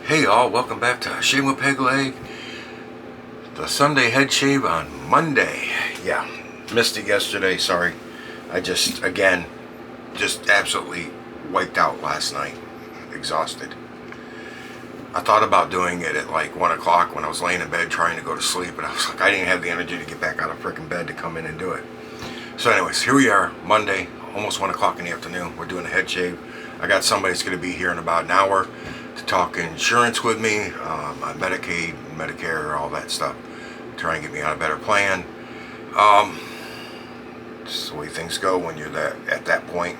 Hey y'all, welcome back to Shave with Peg Leg. The Sunday head shave on Monday. Yeah, missed it yesterday, sorry. I just absolutely wiped out last night. Exhausted. I thought about doing it at like 1 o'clock when I was laying in bed trying to go to sleep, but I was like, I didn't have the energy to get back out of freaking bed to come in and do it. So anyways, here we are, Monday, almost 1 o'clock in the afternoon. We're doing a head shave. I got somebody that's going to be here in about an hour to talk insurance with me, on Medicaid, Medicare, all that stuff. Try and get me on a better plan. Just the way things go when you're at that point.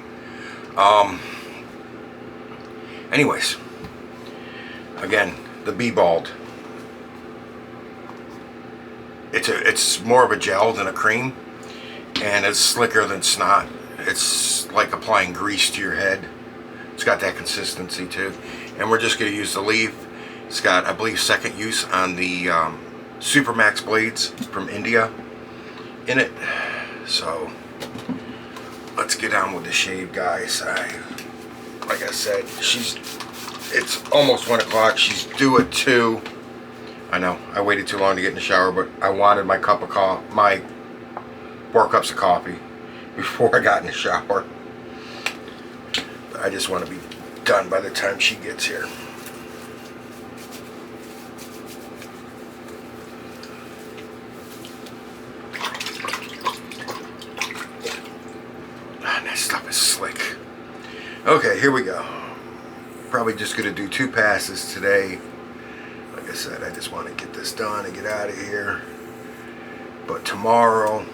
Anyways, again, the Bee Bald. It's more of a gel than a cream, and it's slicker than snot. It's like applying grease to your head. It's got that consistency too. And we're just going to use the leaf. It's got, I believe, second use on the SuperMax blades from India in it. So let's get on with the shave, guys. Like I said, it's almost 1 o'clock. She's due at 2. I know I waited too long to get in the shower, but I wanted my 4 cups of coffee before I got in the shower. I just want to be done by the time she gets here. Man, that stuff is slick. Okay, here we go. Probably just going to do 2 passes today. Like I said, I just want to get this done and get out of here. But tomorrow,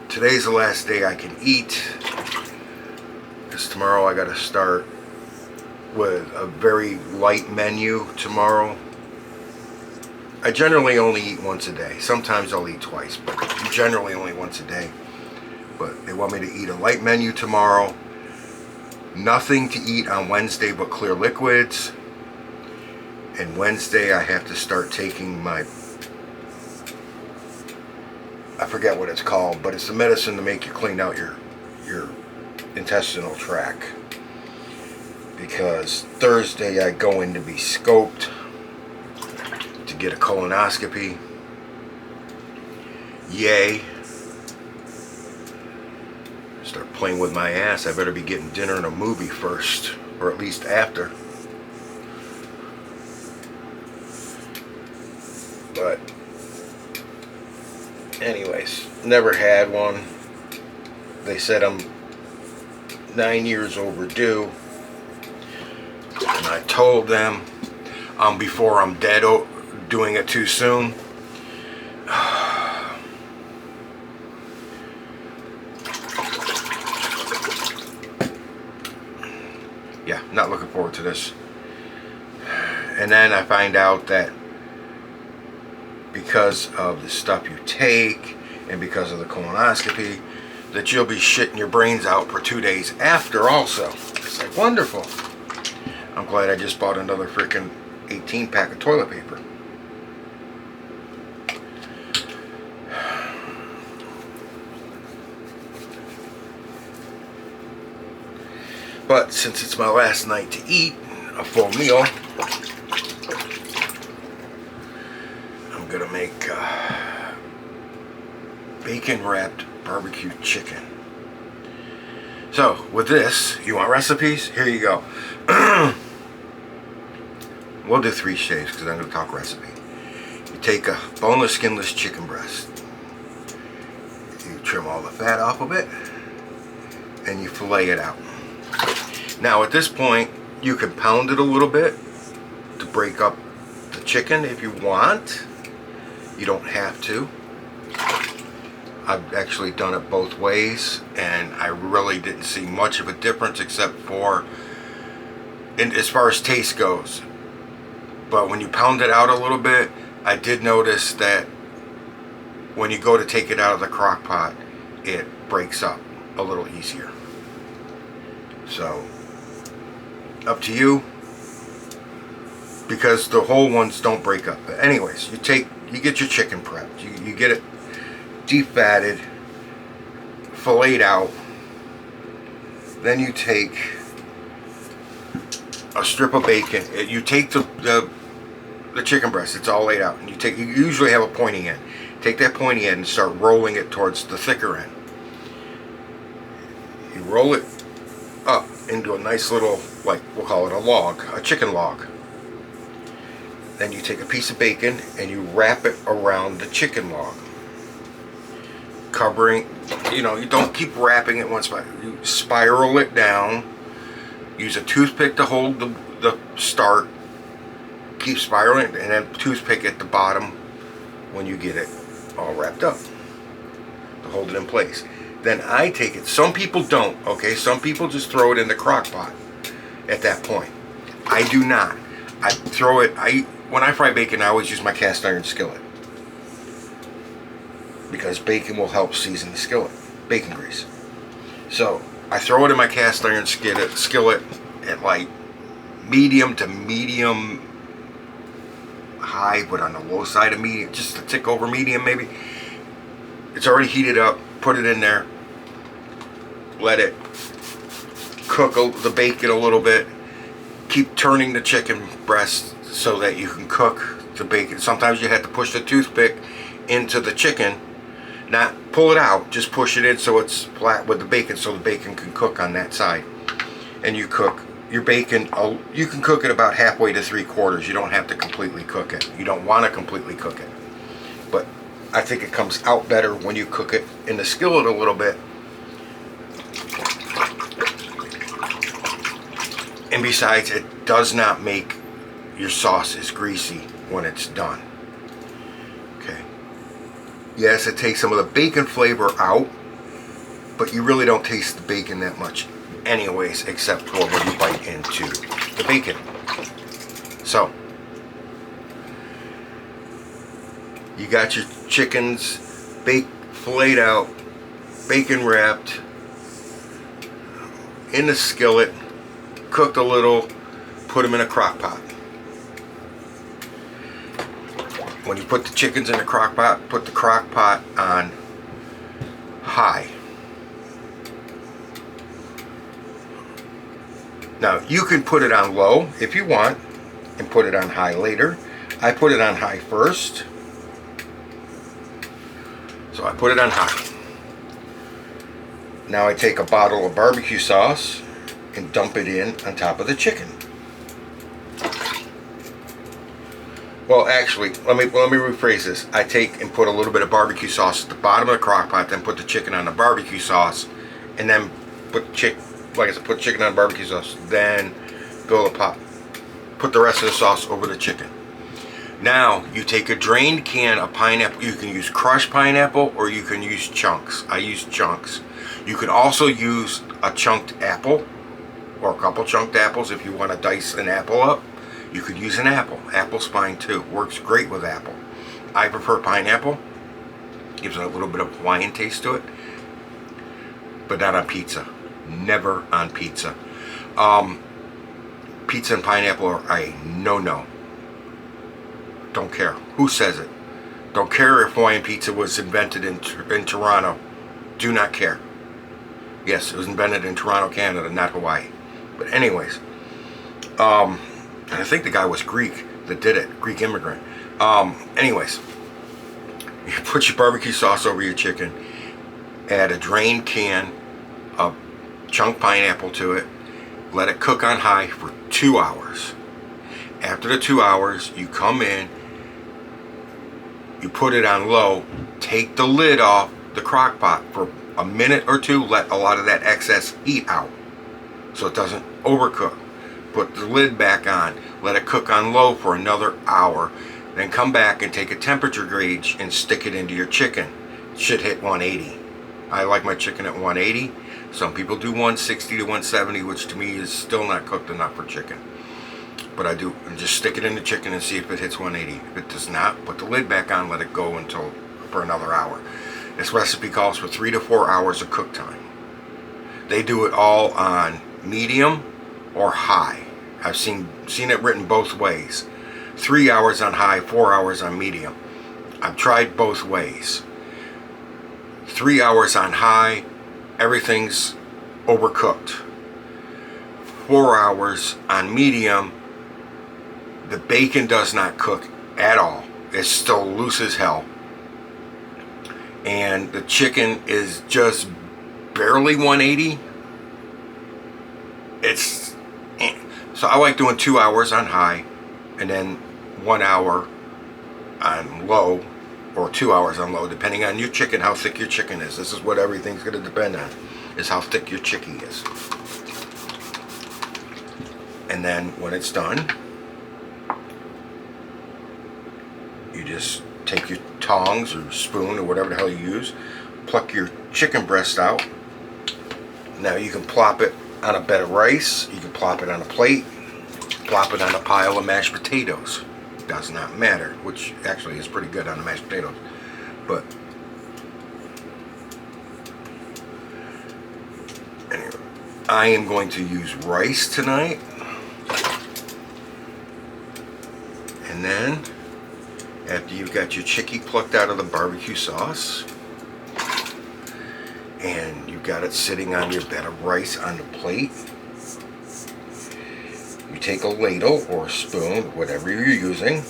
today's the last day I can eat. Because tomorrow I got to start with a very light menu tomorrow. I generally only eat once a day. Sometimes I'll eat twice, but generally only once a day. But they want me to eat a light menu tomorrow. Nothing to eat on Wednesday but clear liquids. And Wednesday I have to start taking my, I forget what it's called, but it's the medicine to make you clean out your intestinal tract. Because Thursday I go in to be scoped to get a colonoscopy. Yay. Start playing with my ass. I better be getting dinner and a movie first, or at least after. But anyways, never had one. They said I'm 9 years overdue. And I told them before I'm dead doing it too soon. Yeah, not looking forward to this. And then I find out that because of the stuff you take and because of the colonoscopy, that you'll be shitting your brains out for 2 days after also. It's like, wonderful. I'm glad I just bought another freaking 18 pack of toilet paper. But since it's my last night to eat a full meal, I'm gonna make bacon wrapped barbecue chicken. So with this, you want recipes? Here you go. We'll do 3 shaves because I'm going to talk recipe. You take a boneless, skinless chicken breast. You trim all the fat off of it, and you fillet it out. Now at this point, you can pound it a little bit to break up the chicken if you want. You don't have to. I've actually done it both ways, and I really didn't see much of a difference except for, as far as taste goes. But when you pound it out a little bit, I did notice that when you go to take it out of the crock pot, it breaks up a little easier. So, up to you, because the whole ones don't break up. But anyways, you get your chicken prepped. You get it defatted, filleted out. Then you take a strip of bacon. You take the the chicken breast, it's all laid out, and you usually have a pointy end. Take that pointy end and start rolling it towards the thicker end. You roll it up into a nice little, like, we'll call it a log, a chicken log. Then you take a piece of bacon and you wrap it around the chicken log, covering, you don't keep wrapping it one spot. You spiral it down. Use a toothpick to hold the start. Keep spiraling, and then toothpick at the bottom when you get it all wrapped up to hold it in place. Then I take it. Some people don't. Okay, some people just throw it in the crock pot at that point. I do not. I throw it. When I fry bacon, I always use my cast iron skillet, because bacon will help season the skillet, bacon grease. So I throw it in my cast iron skillet at like medium to medium high, but on the low side of medium, just a tick over medium maybe. It's already heated up. Put it in there. Let it cook the bacon a little bit. Keep turning the chicken breast so that you can cook the bacon. Sometimes you have to push the toothpick into the chicken. Not pull it out, just push it in so it's flat with the bacon, so the bacon can cook on that side. And you cook your bacon, you can cook it about halfway to 3/4. You don't have to completely cook it. You don't want to completely cook it. But I think it comes out better when you cook it in the skillet a little bit. And besides, it does not make your sauce as greasy when it's done. Okay. Yes, it takes some of the bacon flavor out, but you really don't taste the bacon that much anyways, except for when you bite into the bacon. So, you got your chickens filleted out, bacon wrapped, in the skillet, cooked a little, put them in a crock pot. When you put the chickens in the crock pot, put the crock pot on high. Now, you can put it on low if you want and put it on high later. I put it on high first. So I put it on high. Now I take a bottle of barbecue sauce and dump it in on top of the chicken. Well, actually, let me rephrase this. I take and put a little bit of barbecue sauce at the bottom of the crock pot, then put the chicken on the barbecue sauce, and then put put chicken on barbecue sauce, then fill the pot. Put the rest of the sauce over the chicken. Now, you take a drained can of pineapple. You can use crushed pineapple or you can use chunks. I use chunks. You can also use a chunked apple or a couple chunked apples if you want to dice an apple up. You could use an apple. Apple's fine too. Works great with apple. I prefer pineapple. Gives it a little bit of Hawaiian taste to it. But not on pizza. Never on pizza. Pizza and pineapple are a no-no. Don't care who says it. Don't care if Hawaiian pizza was invented in Toronto. Do not care. Yes, it was invented in Toronto, Canada, not Hawaii. But anyways, and I think the guy was Greek that did it, Greek immigrant. Anyways, you put your barbecue sauce over your chicken, add a drained can of chunked pineapple to it, let it cook on high for 2 hours. After the 2 hours, you come in, you put it on low, take the lid off the crock pot for a minute or two, let a lot of that excess heat out so it doesn't overcook. Put the lid back on, let it cook on low for another hour, then come back and take a temperature gauge and stick it into your chicken. It should hit 180. I like my chicken at 180. Some people do 160 to 170, which to me is still not cooked enough for chicken. But I do, and just stick it in the chicken and see if it hits 180. If it does not, put the lid back on, let it go for another hour. This recipe calls for 3 to 4 hours of cook time. They do it all on medium or high. I've seen it written both ways. 3 hours on high, 4 hours on medium. I've tried both ways. 3 hours on high, everything's overcooked. 4 hours on medium, The bacon does not cook at all. It's still loose as hell. And the chicken is just barely 180. It's so I like doing 2 hours on high and then 1 hour on low, or 2 hours on low, depending on your chicken, how thick your chicken is. This is what everything's going to depend on, is how thick your chickie is. And then when it's done, you just take your tongs or spoon or whatever the hell you use, pluck your chicken breast out. Now you can plop it on a bed of rice, you can plop it on a plate, plop it on a pile of mashed potatoes. Does not matter, which actually is pretty good on the mashed potatoes. But anyway, I am going to use rice tonight. And then after you've got your chickie plucked out of the barbecue sauce and you've got it sitting on your bed of rice on the plate, you take a ladle or a spoon, whatever you're using.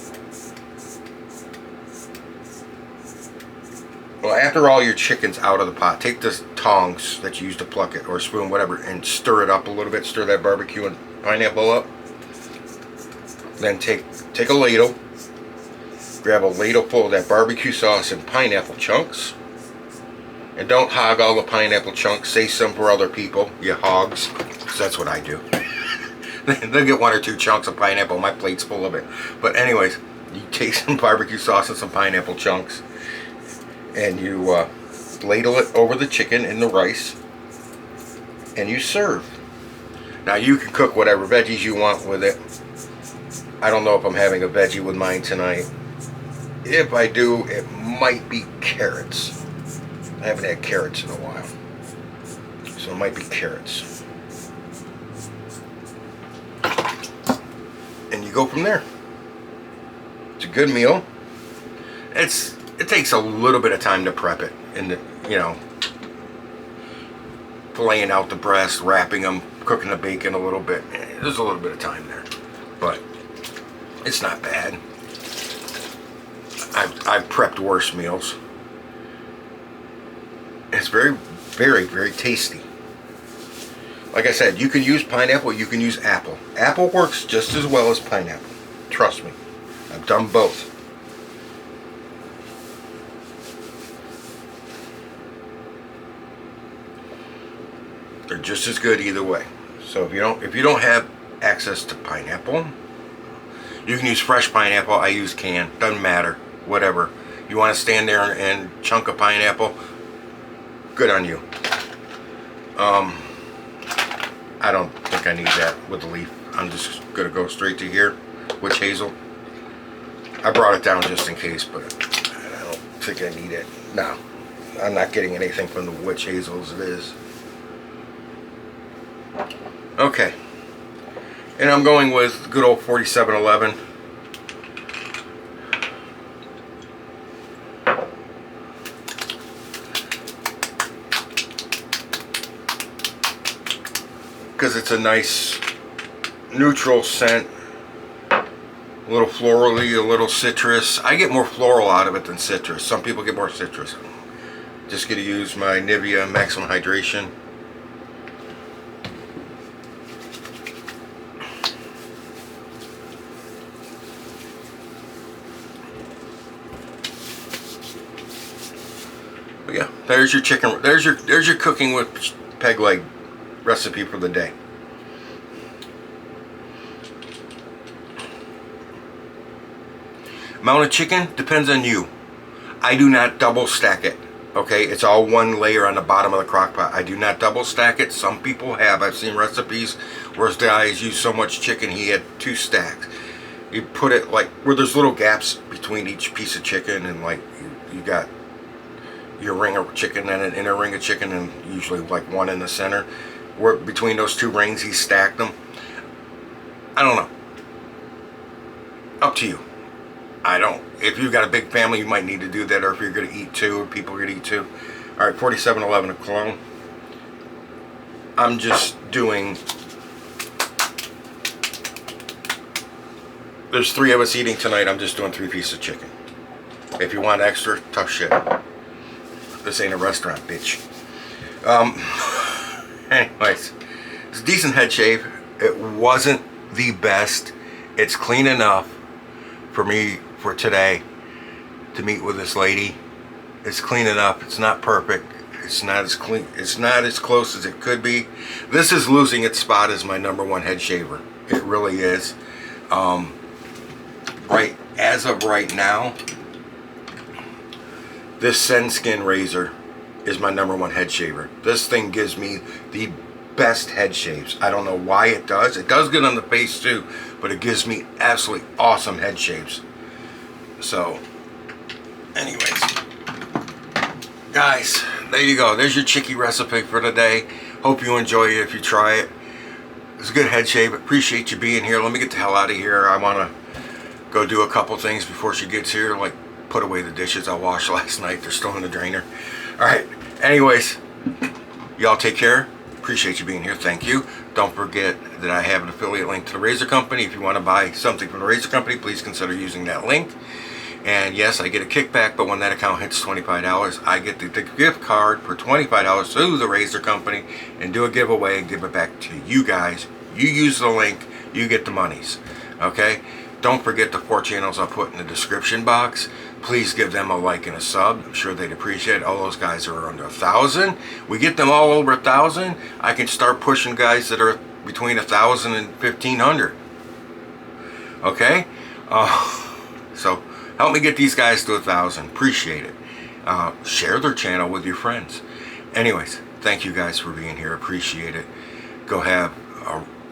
Well, after all your chicken's out of the pot, take the tongs that you use to pluck it, or a spoon, whatever, and stir it up a little bit. Stir that barbecue and pineapple up. Then take a ladle, grab a ladle full of that barbecue sauce and pineapple chunks. And don't hog all the pineapple chunks. Save some for other people, you hogs, because that's what I do. They'll get 1 or 2 chunks of pineapple. My plate's full of it. But anyways, you take some barbecue sauce and some pineapple chunks, and you ladle it over the chicken and the rice, and you serve. Now you can cook whatever veggies you want with it. I don't know if I'm having a veggie with mine tonight. If I do, it might be carrots. I haven't had carrots in a while, so it might be carrots. And you go from there. It's a good meal. It takes a little bit of time to prep it, and filleting out the breast, wrapping them, cooking the bacon a little bit. There's a little bit of time there, but it's not bad. I've prepped worse meals. It's very, very, very tasty. Like I said, you can use pineapple, you can use apple. Apple works just as well as pineapple. Trust me. I've done both. They're just as good either way. So if you don't have access to pineapple, you can use fresh pineapple. I use canned. Doesn't matter. Whatever. You want to stand there and chunk a pineapple? Good on you. I don't think I need that with the leaf. I'm just gonna go straight to here, witch hazel. I brought it down just in case, but I don't think I need it. No, I'm not getting anything from the witch hazel as it is. Okay, and I'm going with good old 4711. Because it's a nice neutral scent, a little florally, a little citrus. I get more floral out of it than citrus. Some people get more citrus. Just gonna use my Nivea Maximum Hydration. But yeah, there's your chicken. There's your cooking with peg leg recipe for the day. Amount of chicken depends on you. I do not double stack it. Okay, it's all one layer on the bottom of the crock pot. I do not double stack it. Some people have. I've seen recipes where this guys use so much chicken he had 2 stacks. You put it like where there's little gaps between each piece of chicken, and like you got your ring of chicken and an inner ring of chicken, and usually like one in the center. Where between those 2 rings he stacked them. I don't know. Up to you. I don't. If you've got a big family, you might need to do that, or if you're going to eat 2, or people are going to eat 2. All right, 4711 of cologne. I'm just doing there's 3 of us eating tonight. I'm just doing 3 pieces of chicken. If you want extra, tough shit. This ain't a restaurant, bitch. Anyways, it's a decent head shave. It wasn't the best. It's clean enough for me for today to meet with this lady. It's clean enough. It's not perfect. It's not as clean. It's not as close as it could be. This is losing its spot as my #1 head shaver. It really is. Right as of right now, this Senskin razor is my #1 head shaver. This thing gives me the best head shaves. I don't know why it does. It does good on the face too, but it gives me absolutely awesome head shaves. So, anyways, guys, there you go. There's your chicky recipe for today. Hope you enjoy it if you try it. It's a good head shave. Appreciate you being here. Let me get the hell out of here. I want to go do a couple things before she gets here, like put away the dishes I washed last night. They're still in the drainer. All right. Anyways, y'all take care. Appreciate you being here. Thank you. Don't forget that I have an affiliate link to the razor company. If you want to buy something from the razor company, please consider using that link. And yes, I get a kickback, but when that account hits $25, I get the gift card for $25 to the razor company and do a giveaway and give it back to you guys. You use the link, you get the monies. Okay? Don't forget the 4 channels I'll put in the description box. Please give them a like and a sub. I'm sure they'd appreciate it. All those guys are under 1,000. We get them all over 1,000. I can start pushing guys that are between 1,000 and 1,500. Okay? So help me get these guys to 1,000. Appreciate it. Share their channel with your friends. Anyways, thank you guys for being here. Appreciate it. Go have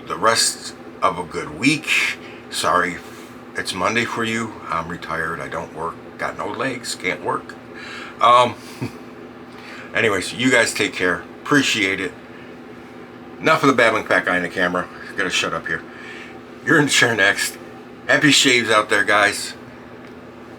the rest of a good week. Sorry it's Monday for you. I'm retired. I don't work. Got no legs. Can't work. Anyways, you guys take care. Appreciate it. Enough of the babbling fat guy in the camera. Gotta shut up here. You're in the chair next. Happy shaves out there, guys.